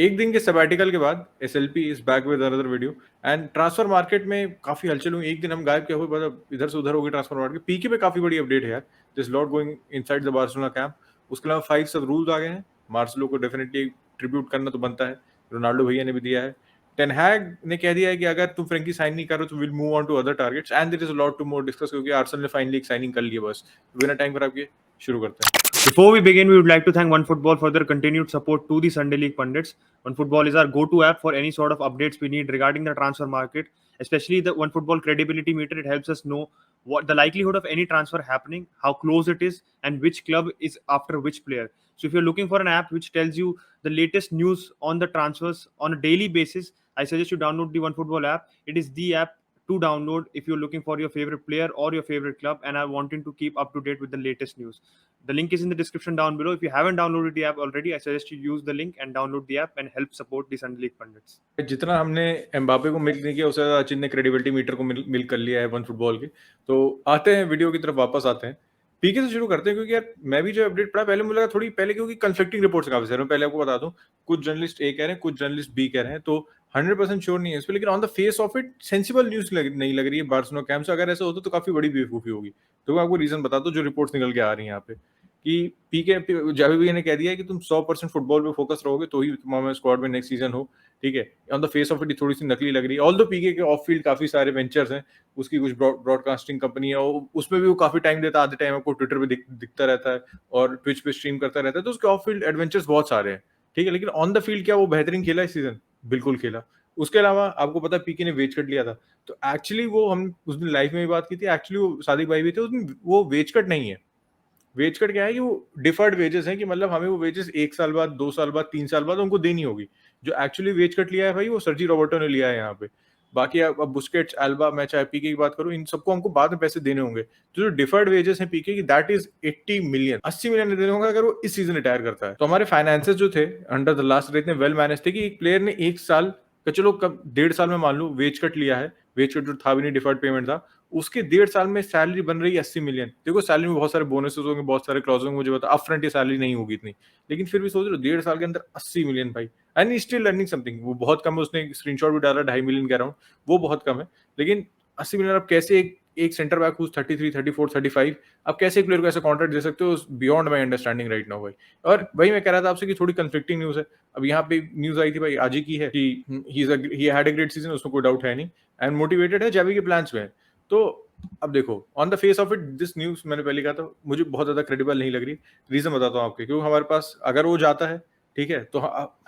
एक दिन के सबैटिकल के बाद SLP is back with another video and transfer market में काफी हलचल हुई। एक दिन हम गायब क्या हुए, मतलब इधर से उधर हो गई ट्रांसफर मार्केट। पीके पे काफी बड़ी अपडेट है यार, this lot going inside the Barcelona camp. उसके अलावा 5 सब रूल्स आ गए हैं। मार्सेलो को डेफिनेटली ट्रिब्यूट करना तो बनता है, रोनाल्डो भैया ने भी दिया है। टेन हैग ने कह दिया है कि अगर तुम फ्रेंकी साइन नहीं करो तो will move on to other targets and there is a lot to more discuss, क्योंकि आर्सेनल ने फाइनली एक साइनिंग कर ली है। बस बिना टाइम खराब किए शुरू करते हैं। Before we begin, we would like to thank OneFootball for their continued support to the Sunday League pundits. OneFootball is our go-to app for any sort of updates we need regarding the transfer market, especially the OneFootball credibility meter. It helps us know what the likelihood of any transfer happening, how close it is, and which club is after which player. So if you're looking for an app which tells you the latest news on the transfers on a daily basis, I suggest you download the OneFootball app. It is the app to download if you're looking for your favorite player or your favorite club and are wanting to keep up to date with the latest news. The link is in the description down below. If you haven't downloaded the app already, I suggest you use the link and download the app and help support the Sunday League pundits. जितना हमने Mbappe को मिल नहीं किया, उससे ज्यादा अचिन ने credibility metre को मिल कर लिया है वन फुटबॉल के। तो आते हैं वीडियो की तरफ, वापस आते हैं। पीके से शुरू करते हैं, क्योंकि यार मैं भी जो अपडेट पढ़ा पहले मुझे लगा थोड़ी पहले, क्योंकि कंफ्लिक्टिंग रिपोर्ट्स काफी सारे। पहले आपको बता दूं, कुछ जर्नलिस्ट ए कह रहे हैं, कुछ जर्नलिस्ट बी कह रहे हैं, तो 100% श्योर नहीं है इस पर। लेकिन on the face of it sensible news नहीं लग रही है बार्सिलोना कैंप से। अगर ऐसा होता तो काफी बड़ी बेवकूफी होगी। तो मैं आपको रीजन बता दूं जो रिपोर्ट्स निकल के आ रही है यहाँ पे, कि पीके जावी भैया ने कह दिया है कि तुम 100% फुटबॉल पे फोकस रहोगे तो ही तुम्हारे स्क्वाड में नेक्स्ट सीजन हो। ठीक है, on the face of it थोड़ी सी नकली लग रही है। ऑल्दो पीके के ऑफ फील्ड काफी सारे वेंचर्स हैं, उसकी कुछ ब्रॉडकास्टिंग कंपनी है, उसमें भी वो काफी टाइम देता है। आधे टाइम आपको ट्विटर पे दिखता रहता है और ट्विच पे स्ट्रीम करता रहता है। तो उसके ऑफ फील्ड एडवेंचर्स बहुत सारे हैं। ठीक है, लेकिन ऑन द फील्ड क्या वो बेहतरीन खेला इस सीजन? बिल्कुल खेला। उसके अलावा आपको पता है पीके ने वेज कट लिया था, तो एक्चुअली वो हम उस दिन लाइव में भी बात की थी। एक्चुअली वो सादिक भाई भी थे उस दिन, वो वेज कट नहीं है। वेज कट क्या है कि वो डिफर्ड वेजेस हैं, कि मतलब हमें वो वेजेस 1 साल बाद, 2 साल बाद, 3 साल बाद उनको देनी होगी। जो एक्चुअली वेज कट लिया है भाई, वो सर्जी रॉबर्टो ने लिया है यहाँ पे। बाकी अब बुस्केट्स, एल्बा, मैं चाहे पीके की बात करूं, इन सबको हमको बाद में पैसे देने होंगे। तो जो डिफर्ड वेजेस हैं पीके की, दैट इज 80 मिलियन, 80 मिलियन देने होंगे अगर वो इस सीजन रिटायर करता है। तो हमारे फाइनेंसेस जो थे अंडर द लास्ट इतने वेल मैनेज थे कि एक प्लेयर ने 1 साल का, चलो कब 1.5 साल में मान लो वेज कट लिया है, वेज कट जो था भी नहीं, डिफर्ड पेमेंट था, उसके 1.5 साल में सैलरी बन रही है 80 मिलियन। देखो सैलरी में बहुत सारे बोनसेस होंगे, बहुत सारे क्लॉज होंगे, मुझे पता अप फ्रंट ये सैलरी नहीं होगी इतनी, लेकिन फिर भी सोच लो 1.5 साल के अंदर 80 मिलियन भाई, एंड स्टिल लर्निंग समथिंग। वो बहुत कम है, उसने स्क्रीनशॉट भी डाला 2.5 मिलियन के अराउंड, वो बहुत कम है। लेकिन 80 मिलियन आप कैसे एक सेंटर बैक हुज 33, 34, 35, आप कैसे एक प्लेयर को ऐसा कॉन्ट्रैक्ट दे सकते हो? Beyond my understanding right now भाई। और भाई मैं कह रहा था आपसे कि थोड़ी कंफ्लिक्टिंग न्यूज है। अब यहाँ पे न्यूज आई थी भाई आज ही की है कि he had a great season, उसमें कोई डाउट है नहीं, एंड मोटिवेटेड है, जावी के प्लान्स में है। तो अब देखो on the face of it this news, मैंने पहले कहा था, मुझे बहुत ज्यादा क्रेडिबल नहीं लग रही। रीजन बताता हूँ आपके, क्योंकि हमारे पास अगर वो जाता है, ठीक है, तो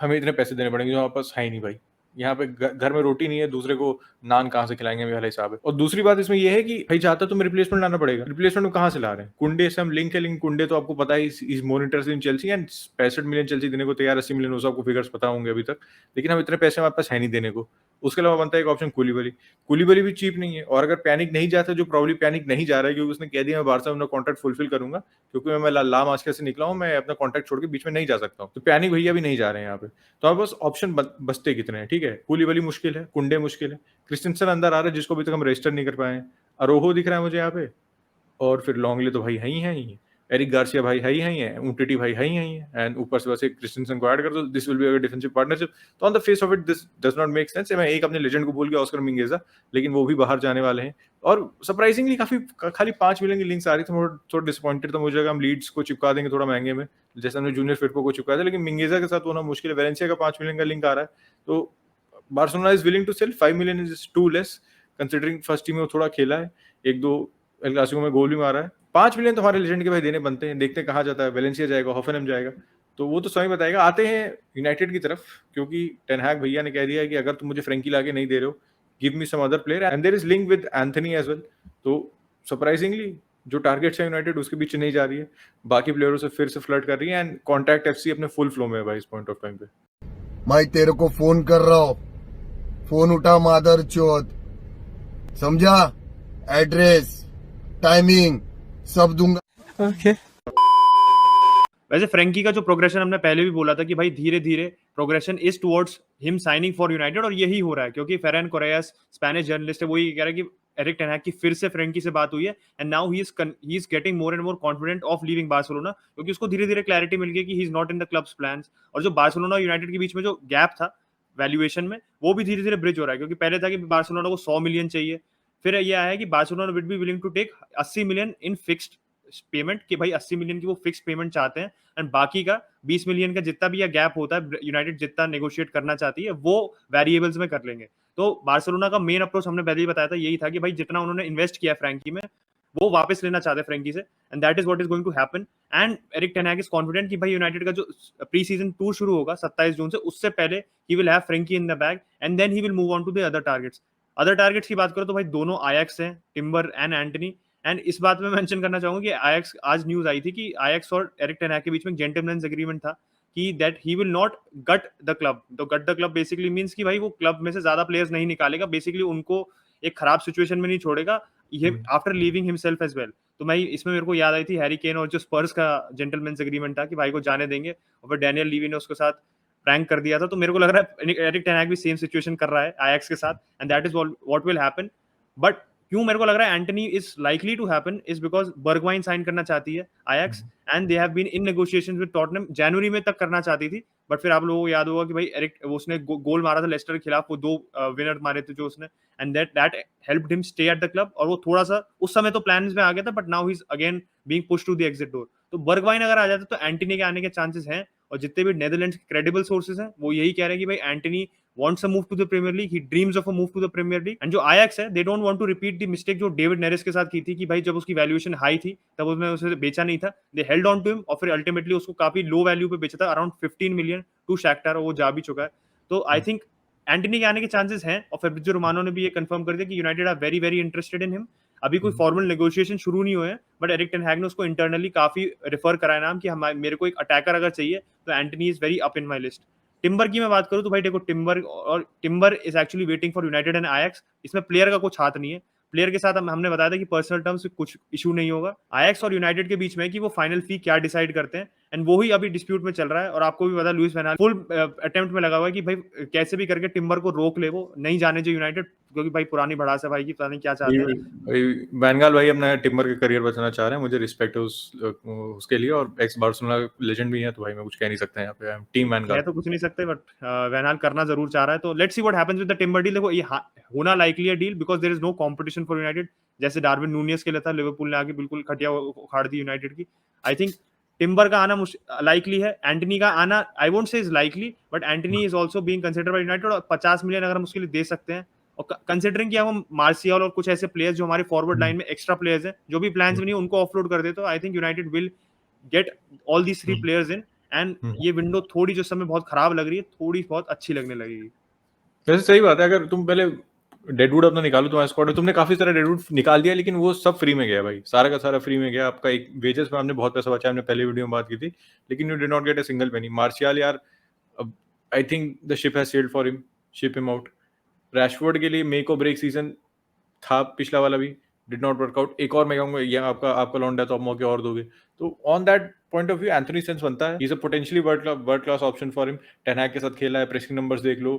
हमें इतने पैसे देने पड़ेंगे जो हमारे पास है ही नहीं भाई। यहाँ पे घर में रोटी नहीं है, दूसरे को नान कहाँ से खिलाएंगे, वाला हिसाब है। और दूसरी बात इसमें यह है कि भाई चाहता तो रिप्लेसमेंट लाना पड़ेगा। रिप्लेसमेंट कहाँ से ला रहे हैं? कुंडे से हम लिंक है, लिंक कुंडे तो आपको पता है is more interested in Chelsea, and 65 million Chelsea देने को तैयार, 80 मिलियन हो, आपको फिगर्स पता होंगे अभी तक। लेकिन हम इतने पैसे हमारे पास है नहीं देने को। उसके अलावा बनता है एक ऑप्शन कुलीबली भी चीप नहीं है। और अगर पैनिक नहीं जाता, जो प्रॉब्ली पैनिक नहीं जा रहा है, क्योंकि उसने कह दिया मैं बारसा में अपना कॉन्ट्रैक्ट फुलफिल करूंगा, क्योंकि मैं ला मास्कर से निकला हूँ, मैं अपना कॉन्ट्रैक्ट छोड़ के बीच में नहीं जा सकता हूँ। तो पैनिक भैया भी नहीं जा रहे हैं यहाँ पे। तो हमारे पास ऑप्शन बचते कितने हैं? ठीक है, कुलीबली मुश्किल है, कुंडे मुश्किल है, क्रिस्टियनसन अंदर आ रहा है जिसको अभी तक हम रजिस्टर नहीं कर पाए हैं, अरोहो दिख रहा है मुझे यहाँ पे, और फिर लॉन्गले तो भाई है ही, एरिक गार्सिया भाई है ही है, उमटीटी भाई है ही है, एंड ऊपर से बस एक क्रिस्टियनसन को ऐड कर दो, this will be a defensive partnership. तो on the face of it this does not make sense. मैं एक अपने लेजेंड को भूल गया, ऑस्कर मिंगेजा, लेकिन वो भी बाहर जाने वाले हैं। और सरप्राइजिंगली काफी खाली 5 मिलियन की लिंक्स आ रही थी, थोड़ा डिसअपॉइंटेड था मुझे। हम लीड्स को चिपका देंगे थोड़ा महंगे में, जैसे हमने जूनियर फिरपो को चिपका दिया, लेकिन मिंगेजा के साथ होना मुश्किल है। वेलेंसिया का 5 मिलियन का लिंक आ रहा है, तो Barcelona is willing to sell. 5 million is too less considering first team में वो थोड़ा खेला है, 1-2 एल क्लासिको में गोल भी मारा है। 5 मिलियन तो हमारे लेजेंड के भाई देने बनते हैं। देखते हैं कहाँ जाता है, वेलेंसिया जाएगा, हॉफनहेम जाएगा, तो वो तो समय बताएगा। आते हैं यूनाइटेड की तरफ, क्योंकि टेन हैग भैया ने कह दिया है कि अगर तुम मुझे फ्रेंकी लाके नहीं दे रहे हो, give me some other player, and there is link with Antony as well. तो सरप्राइजिंगली जो टारगेट्स है यूनाइटेड, उसके पीछे नहीं जा रही है, बाकी प्लेयरों से फिर से फ्लर्ट कर रही है, एंड कॉन्टैक्ट एफसी अपने फुल फ्लो में है भाई इस पॉइंट ऑफ टाइम पे। मैं तेरे को फोन कर रहा हूँ, फोन उठा मादर चौथ, समझा? एड्रेस, टाइमिंग सब दूंगा। वैसे फ्रेंकी का जो प्रोग्रेशन हमने पहले भी बोला था कि भाई धीरे धीरे progression is towards him signing for United, और यही हो रहा है, क्योंकि फेरन कोरेस स्पेनिश जर्नलिस्ट है, वही कह रहा है कि एरिक टेन हैग की फिर से फ्रेंकी से बात हुई है, and now he is getting more and more confident of leaving Barcelona, क्योंकि उसको धीरे धीरे क्लैरिटी मिल गई कि he is not in the clubs plans. और जो बार्सिलोना यूनाइटेड के बीच में जो गैप था वैल्यूएशन में, वो भी धीरे धीरे ब्रिज हो रहा है, क्योंकि पहले था कि बार्सिलोना को 100 मिलियन चाहिए, फिर ये आया है कि Barcelona will be willing to take 80 million in fixed payment, कि भाई 80 मिलियन की वो फिक्स पेमेंट चाहते हैं, एंड बाकी का 20 मिलियन का जितना भी गैप होता है, यूनाइटेड जितना नेगोशिएट करना चाहती है वो वेरिएबल्स में कर लेंगे। तो बार्सिलोना का मेन अप्रोच हमने पहले ही बताया था, यही था कि भाई जितना उन्होंने इन्वेस्ट किया फ्रैंकी में वो वापस लेना चाहते हैं फ्रैंकी से, and that is what is going to happen. And Erik ten Hag is confident कि भाई यूनाइटेड का जो प्री सीजन टूर शुरू होगा 27 जून से, उससे पहले ही will have Frenkie in the bag, and then he will move on to the other targets. Other targets की बात करो तो भाई दोनों आयक्स हैं, टिम्बर एंड एंटनी। एंड इस बात में मेंशन करना चाहूंगा कि आयक्स, आज न्यूज आई थी कि आयक्स और एरिक टेन हैग के बीच में जेंटलमैन्स एग्रीमेंट था कि that he will not gut the club. तो gut the club basically means कि भाई वो क्लब में से ज्यादा प्लेयर्स नहीं निकालेगा, बेसिकली उनको एक खराब सिचुएशन में नहीं छोड़ेगा, ये after leaving himself as well. तो मैं इसमें मेरे को याद आई थी हैरी केन और जो स्पर्स का जेंटलमैन्स एग्रीमेंट था कि भाई को जाने देंगे, और फिर डैनियल लीवी ने उसके साथ प्रैंक कर दिया था। तो मेरे को लग रहा है एरिक टेन हैग भी सेम सिचुएशन कर रहा है आयक्स के साथ, and that is what will happen. But क्यों मेरे को लग रहा है Antony is likely to happen is because Bergwijn sign करना चाहती है Ajax, and they have been in negotiations with Tottenham, जनवरी में तक करना चाहती थी, बट फिर आप लोगों को याद होगा कि भाई एरिक उसने गोल मारा था लेस्टर के खिलाफ, वो 2 विनर मारे थे जो उसने, and that helped him stay at the club. और वो थोड़ा सा उस समय तो प्लान्स में आ गया था, but now he is again being pushed to the exit door. तो बर्गवाइन अगर आ जाता तो एंटनी के आने के चांसेस हैं, और जितने भी नेदरलैंड्स के क्रेडिबल सोर्सेज हैं वो यही कह रहे हैं कि भाई Antony wants a move to the Premier League, he dreams of a move to the Premier League, and जो Ajax है they don't want to repeat the mistake जो डेविड नेरेस के साथ की थी, कि भाई जब उसकी वैल्यूएशन हाई थी तब उसने उसे बेचा नहीं था, they held on to him, और फिर अल्टीमेटली उसको काफी लो वैल्यू पे बेचा था, अराउंड 15 मिलियन टू शैक्टार, और वो जा भी चुका है। तो आई थिंक एंटनी के आने के चांसेस हैं, और फेब्रिज़ियो रोमानो ने भी ये कंफर्म कर दिया कि United are very very interested in him. अभी कोई फॉर्मल नेगोशिएशन शुरू नहीं हुए हैं, बट एरिक टेन हैग ने उसको इंटरनली काफी रेफर कराया नाम कि मेरे को एक अटैकर अगर चाहिए तो Antony is very up in my list. Timber की मैं बात करूं तो भाई देखो timber is actually waiting for United and Ajax, इसमें प्लेयर का कुछ हाथ नहीं है। प्लेयर के साथ हमने बताया था कि पर्सनल टर्म्स कुछ इशू नहीं होगा, आयक्स और यूनाइटेड के बीच में कि वो फाइनल फी क्या डिसाइड करते हैं, एंड वो ही अभी डिस्प्यूट में चल रहा है। और आपको भी पता लुइस वैन हाल फुल अटेम्प्ट में लगा हुआ है कि भाई कैसे भी करके टिम्बर को रोक ले, वो नहीं जाने जो यूनाइटेड, क्योंकि भाई पुरानी भड़ास है भाई की, पता नहीं क्या चाहते हैं। वैनगाल भाई अपना टिम्बर का करियर बचाना चाह रहे हैं, मुझे रिस्पेक्ट है उसके लिए, और एक्स बार्सिलोना लेजेंड भी है, तो भाई मैं कुछ कह नहीं सकता यहाँ पे, टीम वैनगाल तो कुछ नहीं सकते, बट वैन हाल करना जरूर चाह रहा है। तो let's see what happens with the Timber deal. देखो ये होना लाइकली है deal, because there is no competition for United, जैसे डार्विन नूनियस के लिए था, लिवरपूल ने आके बिल्कुल खटिया उखाड़ दी यूनाइटेड की। आई थिंक टिम्बर का आना लाइकली है, एंटनी का आना I won't say is likely, but Antony is also being considered bye United, और 50 मिलियन अगर हम उसके लिए दे सकते हैं, और कंसीडरिंग कि हम मार्शियल और कुछ ऐसे प्लेयर्स जो हमारे फॉरवर्ड लाइन में एक्स्ट्रा प्लेयर्स हैं जो भी प्लान्स में नहीं उनको ऑफलोड कर दे, तो I think United will get all these 3 players in, and ये विंडो थोड़ी जो समय बहुत खराब लग रही है, थोड़ी बहुत अच्छी लगने लगेगी। वैसे सही बात है, अगर तुम पहले डेडवुड अपना निकालो तुम्हारे स्क्वाड में, तुमने काफी सारा डेडवुड निकाल दिया, लेकिन वो सब फ्री में गया भाई, सारा का सारा फ्री में गया। आपका एक वेजेस में आपने बहुत पैसा बचाया, हमने पहले वीडियो में बात की थी, लेकिन you did not get a single penny. Martial यार, I think the ship has sailed for him, ship him out. Rashford के लिए मेक और ब्रेक सीजन था पिछला वाला भी, डिड नॉट वर्क आउट। एक और मैं कहूंगा ये आपका लौंडा तो आप मौके और दोगे, तो on that point of view Antony sense बनता है, he is a potentially world class option for him. Ten Hag के साथ खेला है, प्रेसिंग नंबर्स देख लो,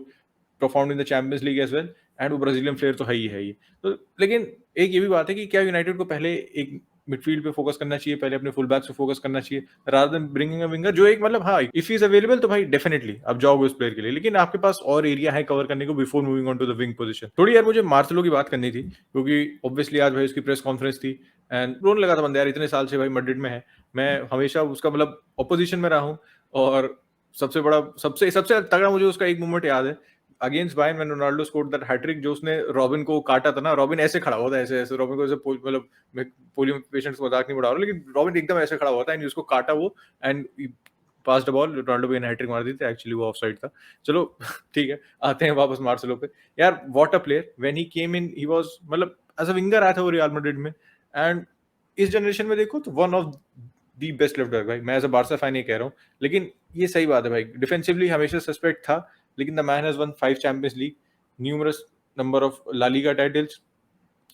performed in the Champions League as well, and वो ब्राजीलियन प्लेयर तो है ही है ये। तो लेकिन एक ये भी बात है कि क्या यूनाइटेड को पहले एक मिडफील्ड पे फोकस करना चाहिए, पहले अपने फुल बैक्स पे फोकस करना चाहिए, rather than bringing a winger जो एक मतलब, हाँ इफ ही इज अवेलेबल तो भाई डेफिनेटली आप जाओगे उस प्लेयर के लिए, लेकिन आपके पास और एरिया है कवर करने को before moving on to the wing position. थोड़ी यार मुझे मार्सेलो की बात करनी थी, क्योंकि ऑब्वियसली आज भाई उसकी प्रेस कॉन्फ्रेंस थी, एंड रोने लगा था बंदा यार, इतने साल से भाई मैड्रिड में है, मैं हमेशा उसका मतलब ऑपोजिशन में रहा हूँ, और सबसे तगड़ा मुझे उसका एक मूवमेंट याद है against Bayern when Ronaldo scored that hattrick, जो उसने रॉबिन को काटा था ना, रॉबिन ऐसे खड़ा हुआ था, ऐसे रॉबिन को ऐसे मतलब मैं पोलियो पेशेंट्स को मजाक नहीं बढ़ा रहा, लेकिन रॉबिन एकदम ऐसे खड़ा हुआ था, एंड उसको काटा वो, and pass the ball, Ronaldo भी ने हैट्रिक मार दी थी, एक्चुअली वो ऑफसाइड था। चलो ठीक है, आते हैं वापस मार्सेलो पे। यार what a player, when he came in he was मतलब एज अ विंगर आया था वो रियल मैड्रिड में, एंड इस जनरेशन में देखो तो one of the best left back भाई, मैं एज अ बार्सा फैन ये कह रहा हूँ, लेकिन ये सही बात है भाई, डिफेंसिवली हमेशा सस्पेक्ट था, लेकिन the man has won 5 Champions League, numerous number of La Liga titles,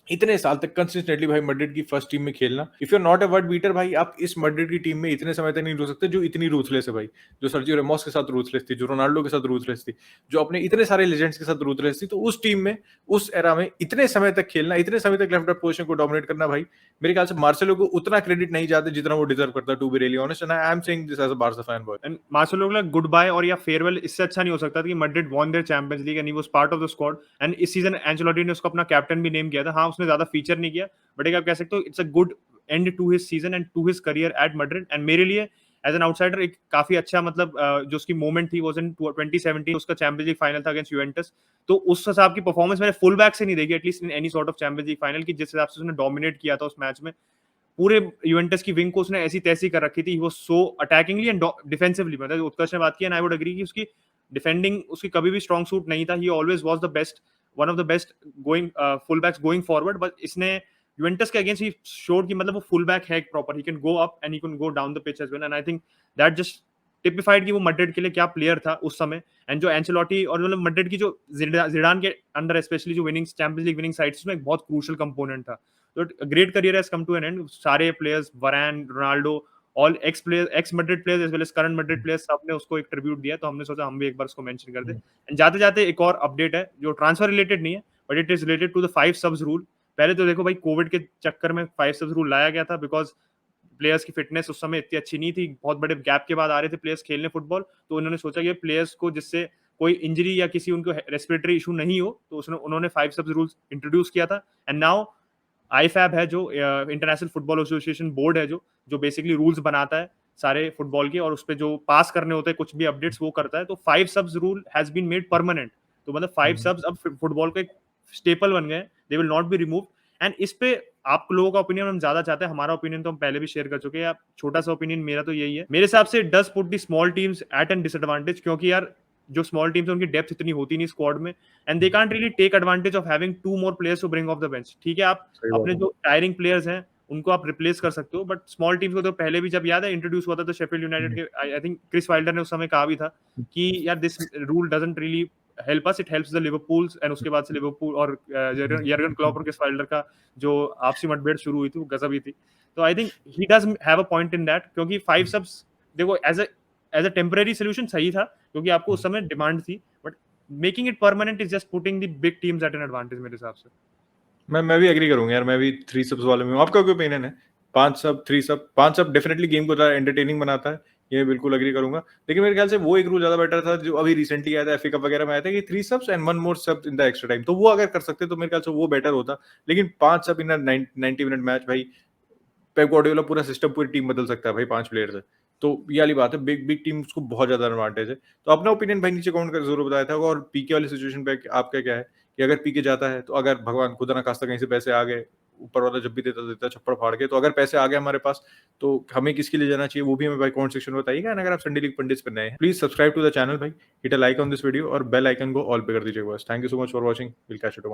इतने साल तक कंसिस्टेंटली भाई मैड्रिड की फर्स्ट टीम में खेलना, if you are not a world beater भाई, आप इस मैड्रिड की टीम में इतने समय तक नहीं रह सकते जो इतनी रूथलेस है भाई, जो सर्जियो रेमोस के साथ रूथलेस थी, जो रोनाल्डो के साथ रूथलेस थी, जो अपने इतने सारे लेजेंड्स के साथ रूथलेस थी। तो उस टीम में, उस एरा में इतने समय तक खेलना, इतने समय तक लेफ्ट बैक पोजीशन को डोमिनेट करना भाई, मेरे ख्याल से मार्सेलो को उतना क्रेडिट नहीं जाते जितना वो डिजर्व करता, to be really honest, and I am saying this as a Barca fan boy. And Marcelo का गुड बाय और या फेयरवेल इससे अच्छा नहीं हो सकता था कि Madrid won their Champions League and he was part of the squad. And इस सीजन एंचेलोटी ने उसको अपना कैप्टन भी नेम किया था। हाँ, उसने ज्यादा फीचर नहीं किया, बट एक आप कह सकते हो it's a good end to his season and to his career at Madrid. And मेरे लिए एज एन आउटसाइडर एक काफी अच्छा मतलब जो उसकी मोमेंट थी वाज इन 2017, उसका चैंपियंस लीग फाइनल था अगेंस्ट यूवेंटस। तो उस हिसाब की परफॉर्मेंस मैंने फुल बैक से नहीं देखी at least in any sort of champions league final की, जिस हिसाब से उसने डोमिनेट किया था उस मैच में। पूरे यूवेंटस की विंग को उसने ऐसी तैसी कर रखी थी, he was so attackingly and defensively. मतलब उत्कर्ष ने बात की एंड आई वुड एग्री कि उसकी डिफेंडिंग उसकी कभी भी स्ट्रांग सूट नहीं था। He always was the best, one of the best going full backs going forward. But इसने यूवेंटस के अगेंस्ट ही शोड कि मतलब वो फुल बैक है proper, he can go up and he can go down the pitch as well. And I think that just typified कि वो Madrid के लिए क्या प्लेयर था उस समय। एंड जो एंचेलोटी और मतलब मैड्रिड की जो जिडान के अंडर स्पेशली जो winning Champions League winning side, उसमें एक बहुत क्रूशियल कंपोनेंट था। तो great career has come to an end. सारे players, Varane, Ronaldo, all ex players, ex Madrid players as well as current Madrid players, सबने उसको एक ट्रिब्यूट दिया। तो हमने सोचा हम भी एक बार उसको मेंशन कर दें। एंड जाते जाते एक और अपडेट है जो ट्रांसफर रिलेटेड नहीं है, but it is related to the 5 subs rule. पहले तो देखो भाई, कोविड के चक्कर में 5 सब्स रूल लाया गया था बिकॉज प्लेयर्स की फिटनेस उस समय इतनी अच्छी नहीं थी, बहुत बड़े गैप के बाद आ रहे थे प्लेयर्स खेलने फुटबॉल। तो उन्होंने सोचा कि प्लेयर्स को जिससे कोई इंजरी या किसी उनको रेस्पिरेटरी इशू नहीं हो, तो उन्होंने 5 सब्स रूल्स इंट्रोड्यूस किया था। एंड नाउ आईफैब है जो इंटरनेशनल फुटबॉल एसोसिएशन बोर्ड है, जो बेसिकली रूल्स बनाता है सारे फुटबॉल के, और उस पर जो पास करने होते हैं कुछ भी अपडेट्स वो करता है। तो 5 subs rule has been made permanent. तो मतलब 5 सब्स अब फुटबॉल का एक स्टेपल बन गए, they will not be remove. And इस पे आप लोगों का ओपिनियन हम ज्यादा चाहते हैं, हमारा ओपिनियन तो हम पहले भी शेयर कर चुके हैं। छोटा सा ओपिनियन मेरा तो यही है, मेरे हिसाब से does put the small teams at an disadvantage, क्योंकि यार जो स्मॉल टीम्स है उनकी डेप्थ इतनी होती नहीं स्क्वाड में, and they can't really take advantage of having 2 more players to bring off the bench. ठीक है, आप अपने जो टायरिंग प्लेयर्स हैं उनको आप रिप्लेस कर सकते हो, बट स्मॉल टीम्स को तो पहले भी जब याद है इंट्रोड्यूस हुआ था तो शेफील्ड यूनाइटेड के आई थिंक क्रिस वाइल्डर ने उस समय कहा भी था कि यार this rule doesn't really help us, it helps the Liverpool's. And उसके बाद से लिवरपूल और यर्गन क्लॉप और क्रिस वाइल्डर का जो आपसी मतभेद शुरू हुई थी वो गजब ही थी। तो I think he does have a point in that, क्योंकि 5 सब्स देखो एज अ टेम्परेरी सोल्यूशन सही था, क्योंकि आपको उस समय डिमांड थी, but making it permanent is just putting the big teams at an advantage मेरे हिसाब से। मैं भी एग्री करूंगा यार, मैं भी 3 सब्स वाले में हूं। आपका क्या ओपिनियन है? 5 सब, 3 सब, 5 सब डेफिनेटली गेम को ज्यादा एंटरटेनिंग बनाता है, ये बिल्कुल एग्री करूंगा। लेकिन मेरे ख्याल से वो एक रूल ज्यादा बेटर था जो अभी रिसेंटली आया था, एफए कप वगैरह में आया था कि 3 सब्स एंड 1 मोर सब इन द एक्स्ट्रा टाइम। तो वो अगर कर सकते तो मेरे ख्याल से वो बेटर होता। लेकिन 5 सब इन 90 मिनट मैच भाई, पेप गार्डियोला पूरा सिस्टम, पूरी टीम बदल सकता है भाई 5 प्लेयर से। तो ये वाली बात है, बिग बिग टीम्स को बहुत ज्यादा एडवांटेज है। तो अपना ओपिनियन भाई नीचे कमेंट कर जरूर बताया था। और पीके वाली सिचुएशन पे आपका क्या है कि अगर पीके जाता है तो अगर भगवान खुदा ना खास्ता कहीं से पैसे आ गए, ऊपर वाला जब भी देता देता छप्पड़ फाड़ के, तो अगर पैसे आ गए हमारे पास तो हमें किसके लिए जाना चाहिए वो भी हमें भाई कमेंट सेक्शन में बताइएगा। अगर आप संडे लीग पंडित्स पर नए हैं please subscribe to the channel भाई, hit a like on this video और बेल आइकन को ऑल पे कर दीजिएगा बस। Thank you so much for watching, will catch you